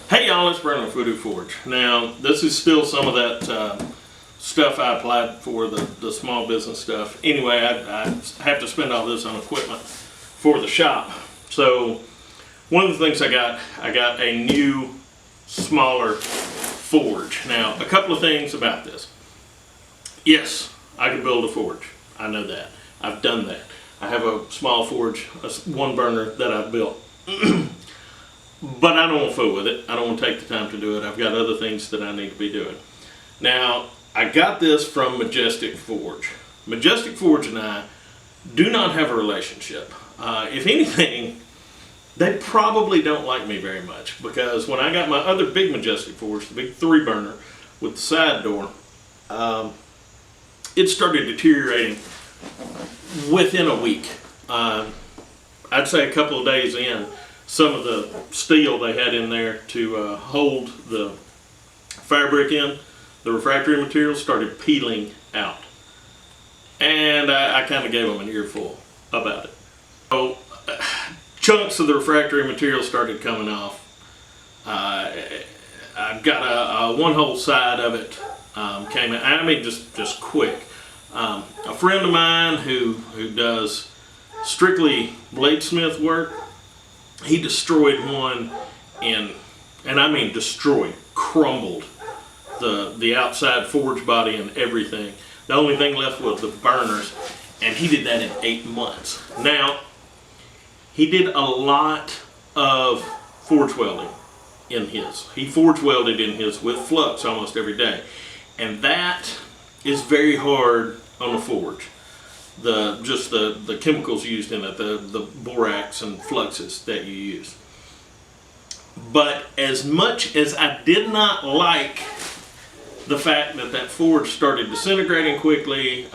Hey y'all, it's Brandon with VOODOO Forge. Now, this is still some of that stuff I applied for, the small business stuff. Anyway, I have to spend all this on equipment for the shop. So, one of the things I got a new, smaller forge. Now, a couple of things about this. Yes, I can build a forge. I know that. I've done that. I have a small forge, a one burner that I've built. But I don't want to fool with it. I don't want to take the time to do it. I've got other things that I need to be doing. Now, I got this from Majestic Forge. Majestic Forge and I do not have a relationship. If anything, they probably don't like me very much, because when I got my other big Majestic Forge, the big 3-burner with the side door, it started deteriorating within a week. I'd say a couple of days in, some of the steel they had in there to hold the fabric in, the refractory material, started peeling out. And I kind of gave them an earful about it. So chunks of the refractory material started coming off. I've got a one-hole side of it came in. I mean, just quick. A friend of mine who does strictly bladesmith work, he destroyed one and I mean destroyed, crumbled the outside forge body and everything. The only thing left was the burners, and he did that in 8 months. Now, he did a lot of forge welding in his. He forge welded in his with flux almost every day, and that is very hard on a forge. Just the chemicals used in it, the borax and fluxes that you use. But as much as I did not like the fact that forge started disintegrating quickly,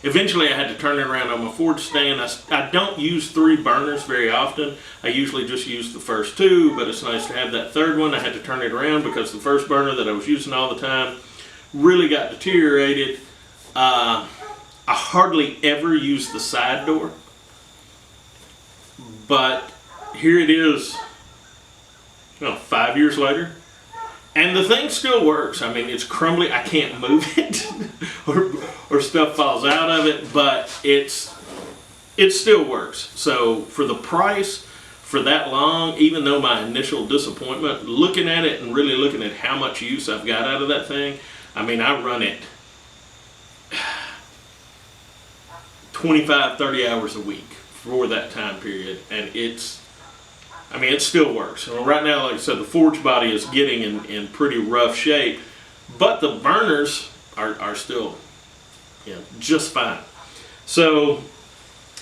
eventually I had to turn it around on my forge stand. I don't use 3 burners very often. I usually just use the first 2, but it's nice to have that third one. I had to turn it around because the first burner that I was using all the time really got deteriorated. I hardly ever use the side door, but here it is, 5 years later, and the thing still works. I mean, it's crumbly. I can't move it, or stuff falls out of it, but it still works. So for the price, for that long, even though my initial disappointment, looking at it and really looking at how much use I've got out of that thing, I mean, I run it 25-30 hours a week for that time period, and it still works. And right now, like I said, the forge body is getting in pretty rough shape, but the burners are still just fine. So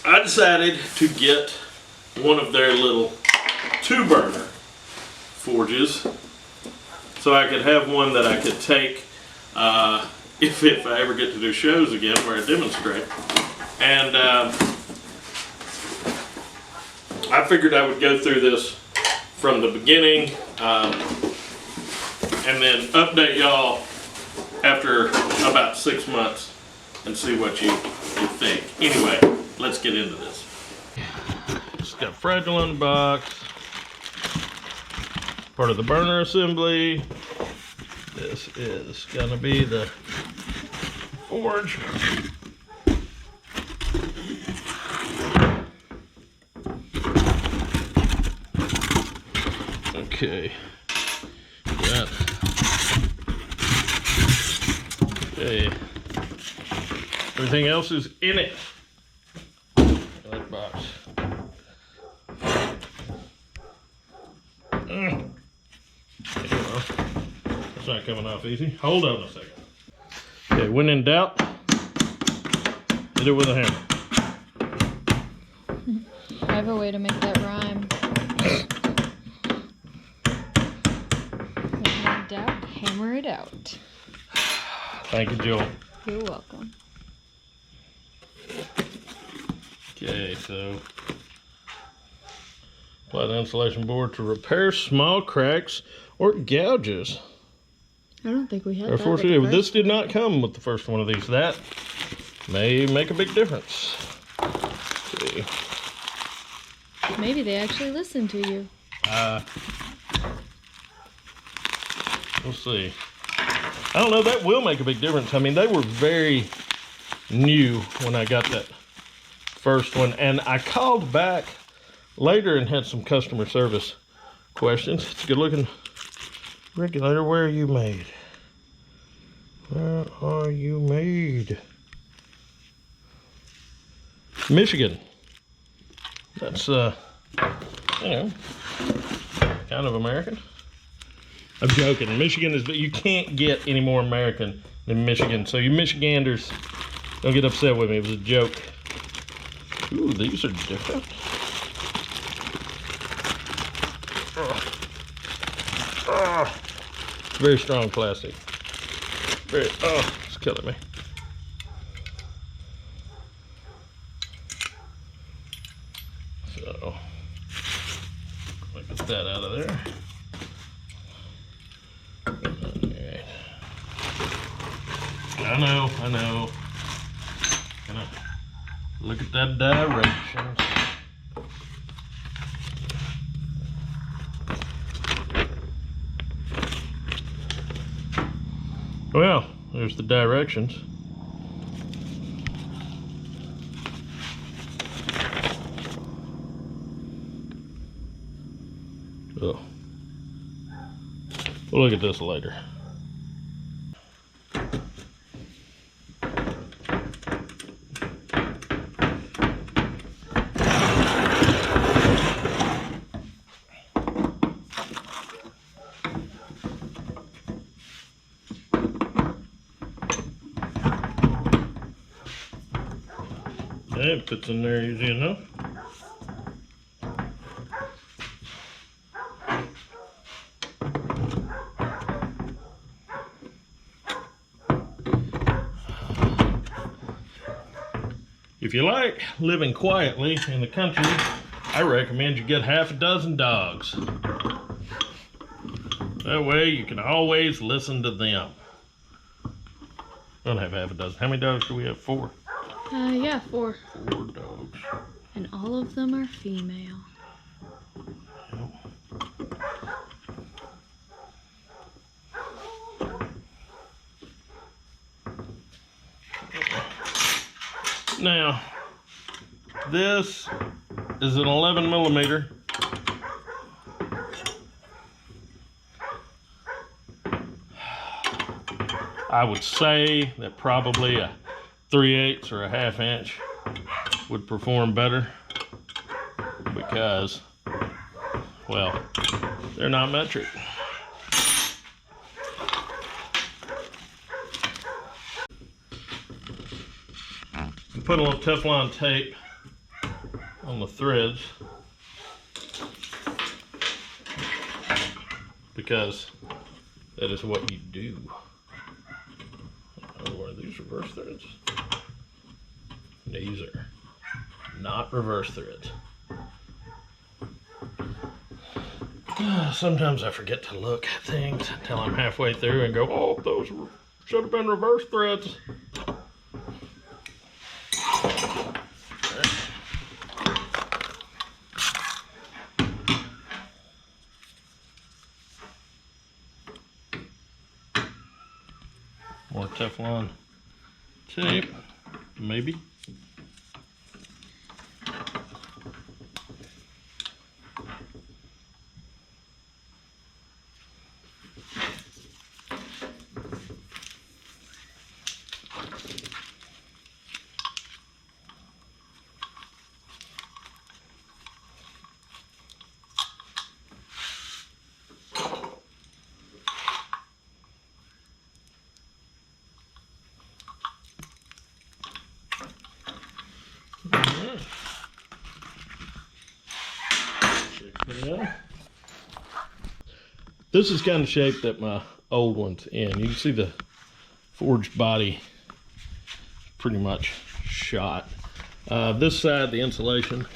I decided to get one of their little 2-burner forges, so I could have one that I could take if I ever get to do shows again where I demonstrate. And I figured I would go through this from the beginning and then update y'all after about 6 months and see what you think. Anyway, let's get into this. It's got fragile in the box, part of the burner assembly. This is gonna be the forge. Okay. Got it. Okay. Everything else is in it. That box. It's not coming off easy. Hold on a second. Okay, when in doubt, hit it with a hammer. I have a way to make that rhyme. When in doubt, hammer it out. Thank you, Joel. You're welcome. Okay, so apply the insulation board to repair small cracks or gouges. I don't think we had that. Unfortunately, this did not come with the first one of these. That may make a big difference. Okay. Maybe they actually listened to you. We'll see. I don't know, that will make a big difference. I mean, they were very new when I got that first one, and I called back later and had some customer service questions. It's a good looking regulator. Where are you made? Where are you made? Michigan. That's you know, kind of American. I'm joking. Michigan is, you can't get any more American than Michigan. So you Michiganders, don't get upset with me. It was a joke. Ooh, these are different. Very strong plastic. Very, it's killing me. So, get that out of there. Alright. I know. Gonna look at that directions. Well, there's the directions. Oh. We'll look at this later. Okay, it fits in there easy enough. If you like living quietly in the country, I recommend you get half a dozen dogs. That way you can always listen to them. I don't have half a dozen. How many dogs do we have? 4? Yeah, 4. 4 dogs. And all of them are female. Now, this is an 11 millimeter. I would say that probably a 3/8 or a 1/2 inch would perform better because, well, they're not metric. Put a little Teflon tape on the threads because that is what you do. Oh, are these reverse threads? These are not reverse threads. Sometimes I forget to look at things until I'm halfway through and go, oh, those should have been reverse threads. More Teflon tape, maybe. This is kind of shape that my old one's in. You can see the forged body pretty much shot. This side, the insulation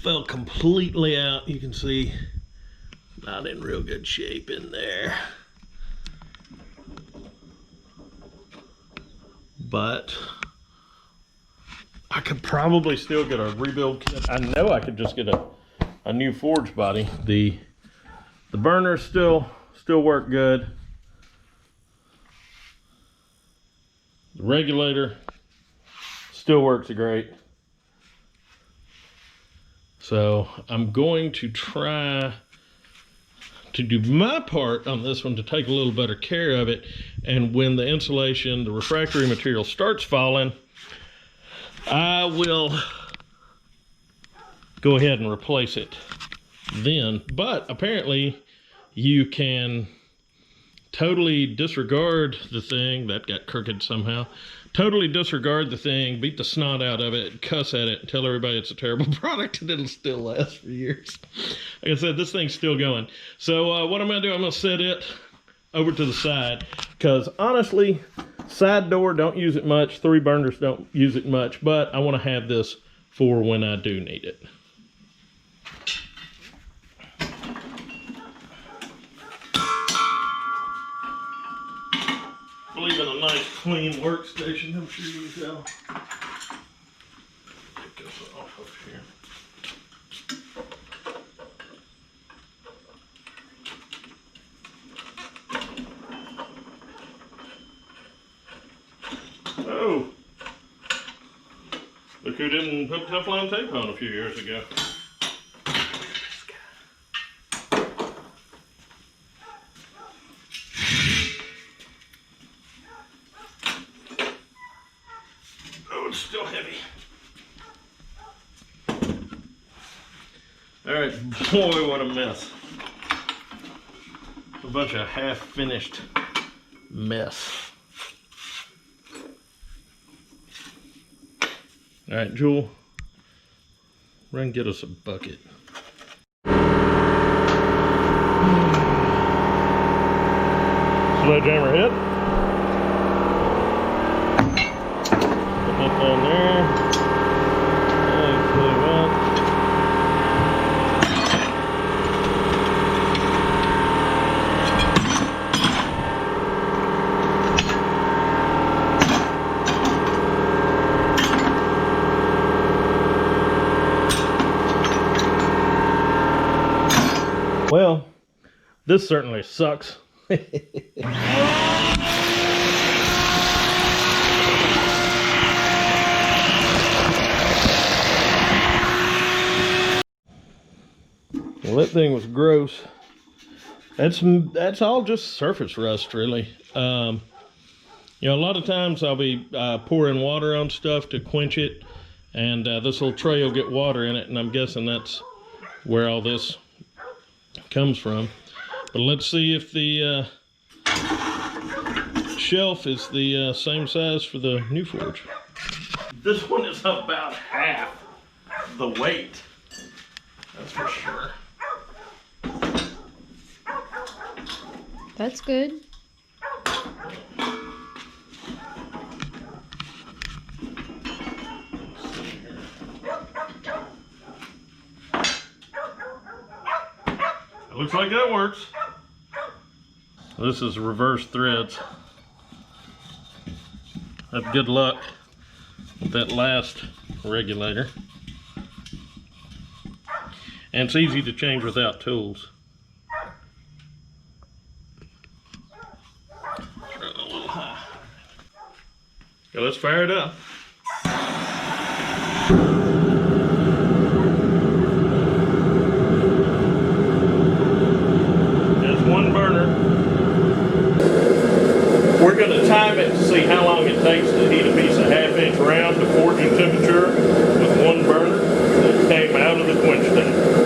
fell completely out. You can see not in real good shape in there. But I could probably still get a rebuild kit. I know I could just get a new forged body. The burners still work good. The regulator still works great. So I'm going to try to do my part on this one to take a little better care of it. And when the insulation, the refractory material starts falling, I will go ahead and replace it then. But apparently you can totally disregard the thing. That got crooked somehow. Totally disregard the thing, beat the snot out of it, cuss at it, and tell everybody it's a terrible product and it'll still last for years. Like I said, this thing's still going. So what I'm going to do, I'm going to set it over to the side, because honestly, side door, don't use it much. 3 burners, don't use it much, but I want to have this for when I do need it. Leaving a nice clean workstation, I'm sure you can tell. Take this off of here. Oh, look who didn't put Teflon tape on a few years ago. Still heavy. All right, boy, what a mess. A bunch of half-finished mess. All right, Jewel, run get us a bucket. Sledgehammer hit. On there. Really well. Well, this certainly sucks. Well, that thing was gross. That's all just surface rust, really. You know, a lot of times I'll be pouring water on stuff to quench it, and this little tray will get water in it, and I'm guessing that's where all this comes from. But let's see if the shelf is the same size for the new forge. This one is about half the weight, that's for sure. That's good. It looks like that works. This is reverse threads. Have good luck with that last regulator. And it's easy to change without tools. Run a little high. Okay, let's fire it up. There's one burner. We're going to time it to see how long it takes to heat a piece of 1/2-inch round to forging temperature with one burner that came out of the quench tank.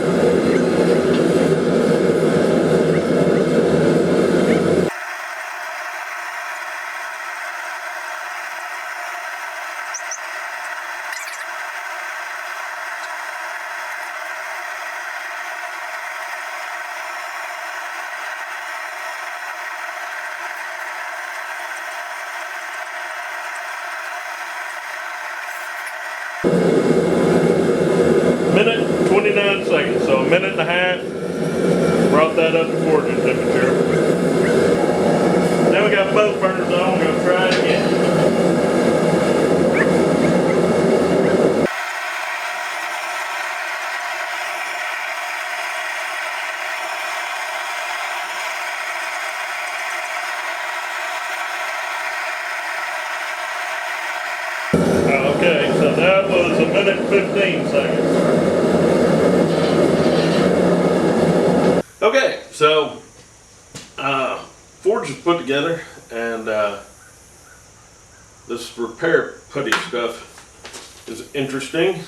Minute 29 seconds, so a minute and a half. Brought that up to forging temperature. Now we got both burners on. We're going to try it again. minute 15 seconds. Okay, so forge is put together, and this repair putty stuff is interesting.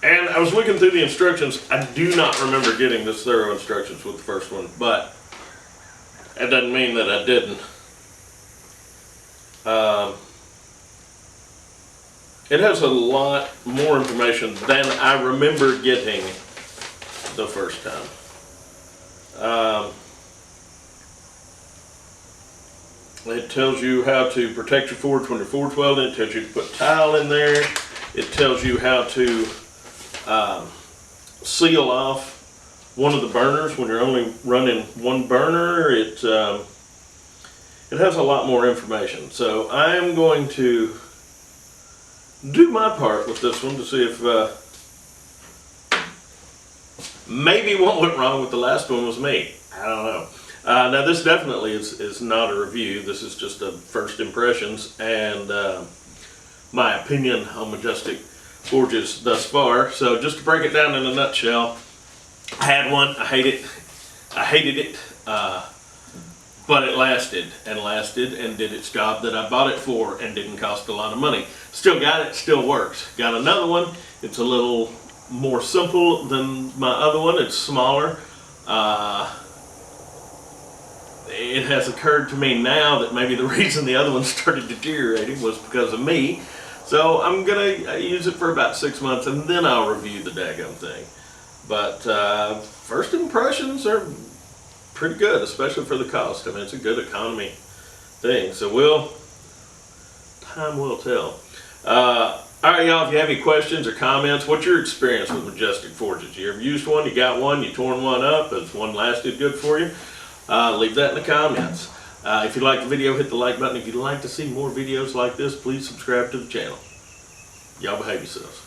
And I was looking through the instructions. I do not remember getting this thorough instructions with the first one, but that doesn't mean that I didn't. It has a lot more information than I remember getting the first time. It tells you how to protect your forge when you're forge welding. It tells you to put tile in there. It tells you how to seal off one of the burners when you're only running one burner. It has a lot more information. So I'm going to do my part with this one to see if maybe what went wrong with the last one was me. I don't know. Now this definitely is not a review. This is just a first impressions and my opinion on Majestic forges thus far. So just to break it down in a nutshell, I had one. I hated it, but it lasted and did its job that I bought it for, and didn't cost a lot of money. Still got it. Still works. Got another one. It's a little more simple than my other one. It's smaller. It has occurred to me now that maybe the reason the other one started deteriorating was because of me. So I'm gonna use it for about 6 months, and then I'll review the daggone thing. But first impressions are pretty good, especially for the cost. I mean, it's a good economy thing. So time will tell. All right, y'all, if you have any questions or comments, what's your experience with Majestic forges? You ever used one? You got one? You torn one up? Has one lasted good for you? Leave that in the comments. If you like the video, hit the like button. If you'd like to see more videos like this, please subscribe to the channel. Y'all behave yourselves.